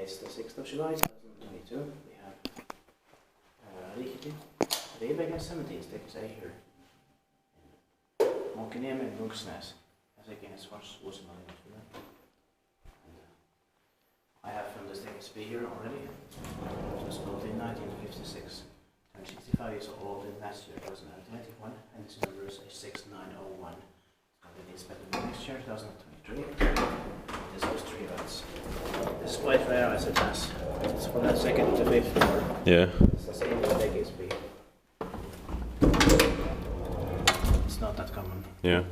It's the 6th of July 2022. We have Riihitie. Riihitie 17 tekee here. Munkkiniemi and Munkkiniemi. Helsinki is first uusimman ilmoituksen. I have filmed this thing here already. It was built in 1956. Turned 65 years old in last year, 2021, and its number is 6901. It's going to be inspected next year, 2023. This was 3 rods. This is quite rare as it has. It's from the 2nd to 5th floor. Yeah. It's the same as the XP. It's not that common. Yeah.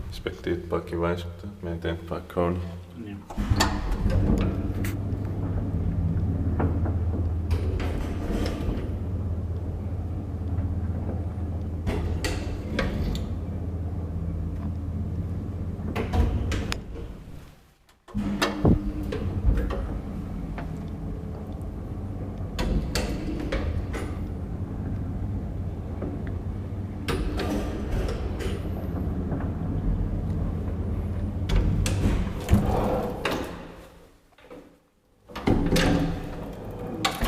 Inspected parkingwise, maintained by Kone. Yeah.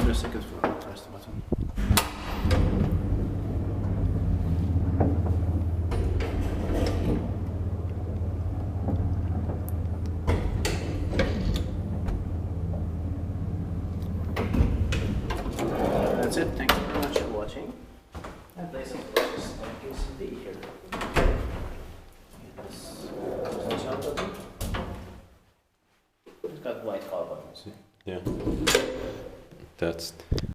The 2nd floor, press the button. That's it, thank you very much for watching. And please support this staircase D here. It's got white color buttons. Yeah. That's